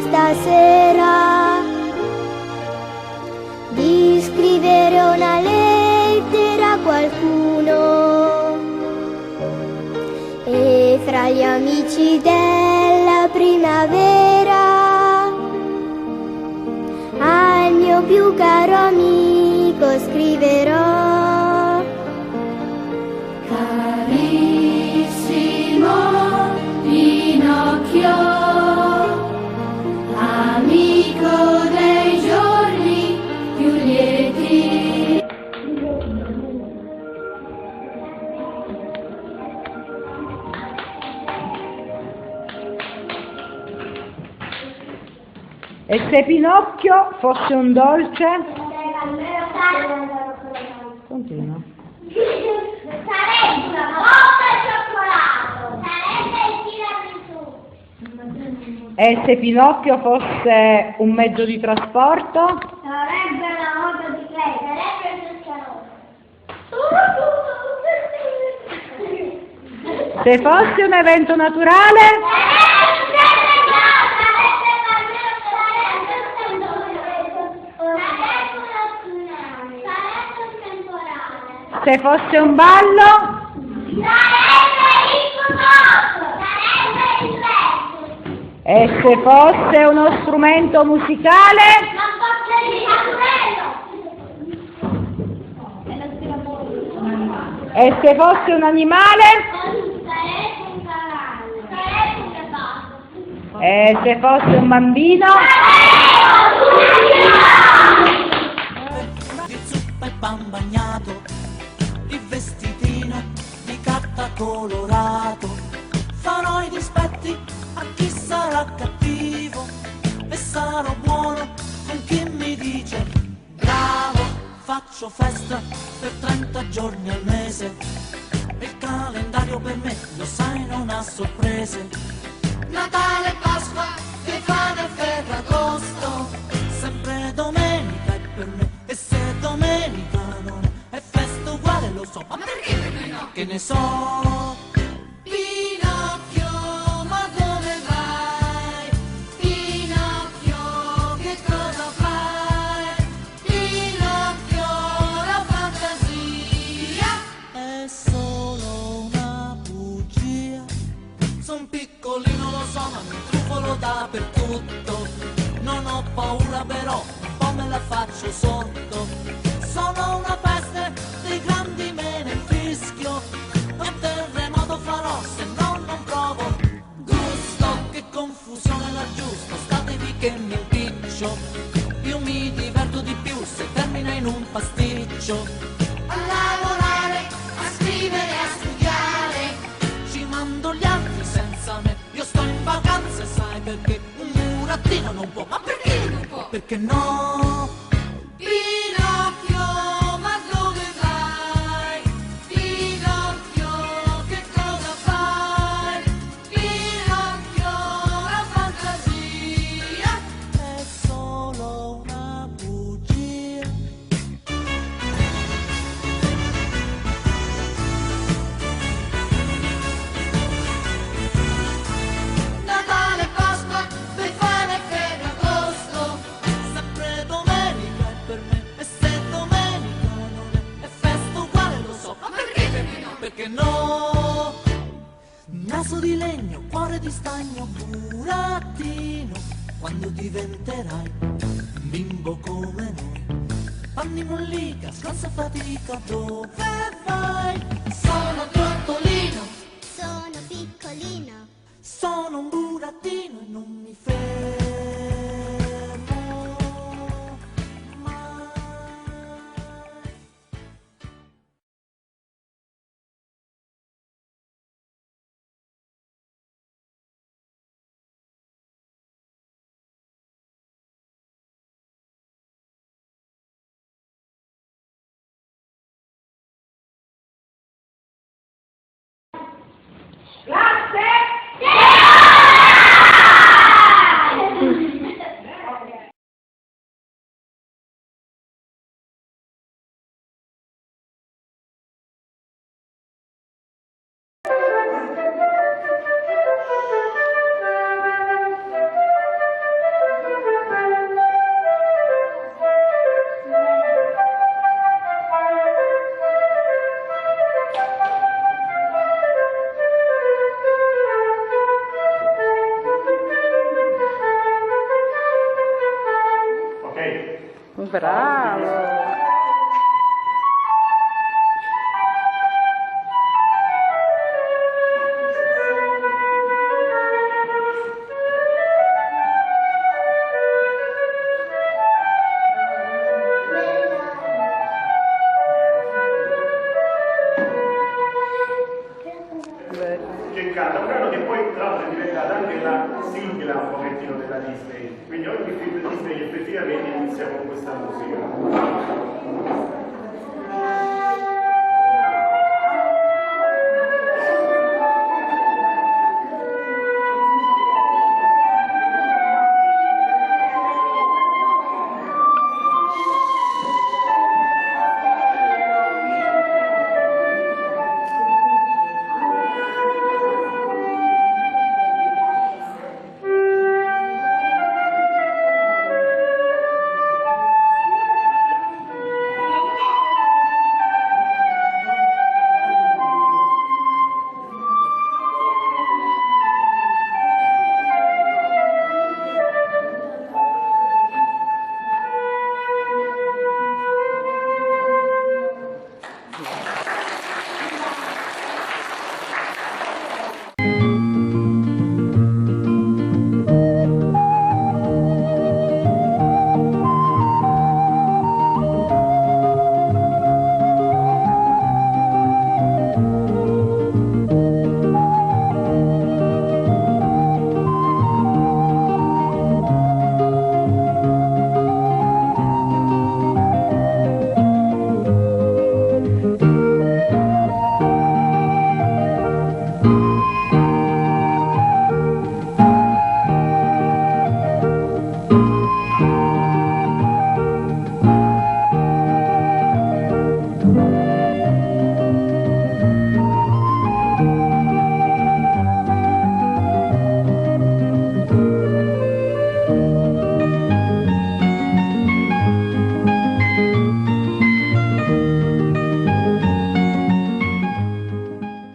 stasera di scrivere una lettera a qualcuno e fra gli amici della primavera al mio più caro amico scriverò: carissimo Pinocchio, amico dei giorni più lieti. E se Pinocchio fosse un dolce? Continua. Sarebbe una bomba al cioccolato, sarebbe il tiramisù. E se Pinocchio fosse un mezzo di trasporto? Sarebbe una motocicletta, sarebbe il cicciarone. Se fosse un evento naturale? Se fosse un ballo? Sarebbe il fuoco, sarebbe il vento. E se fosse uno strumento musicale? La forza di E se fosse un animale? sarebbe un cavallo, sarebbe un cavallo. E se fosse un bambino? Di zuppa e pan bagnato, il vestitino di carta colorato, farò i dispetti a chi sarà cattivo e sarò buono con chi mi dice bravo. Faccio festa per 30 giorni al mese, il calendario per me, lo sai, non ha sorprese. Natale, Pasqua, Befana e Ferragosto, sempre domenica è per me, e se domenica non è festa uguale lo so, ma perché per me no? Che ne so? Pinocchio, ma dove vai? Pinocchio, che cosa fai? Pinocchio, la fantasia è solo una bugia. Son piccolino, lo so, ma mi trufolo dappertutto. Non ho paura però, un po' me la faccio sotto. Sono una peste, dei grandi me ne infischio. non può. Ma perché non può? Perché no? Pinocchio, ma dove vai? Pinocchio, che cosa fai? Pinocchio, la fantasia è solo una bugia. Natale, Pasqua, Befana e Ferragosto, sempre domenica è per me, e se domenica non è festa uguale lo so. Ma perché per me no? Perché no? Naso di legno, cuore di stagno, burattino, quando diventerai un bimbo come noi, panni mollica, scansa fatica, dove vai? Sono trottolino, Sono piccolino. sono un burattino e non mi fermo mai. Bravo. Che canta, un brano che poi tra l'altro è diventata anche la sigla un pochettino della Disney, quindi ogni film Disney effettivamente inizia con questa musica.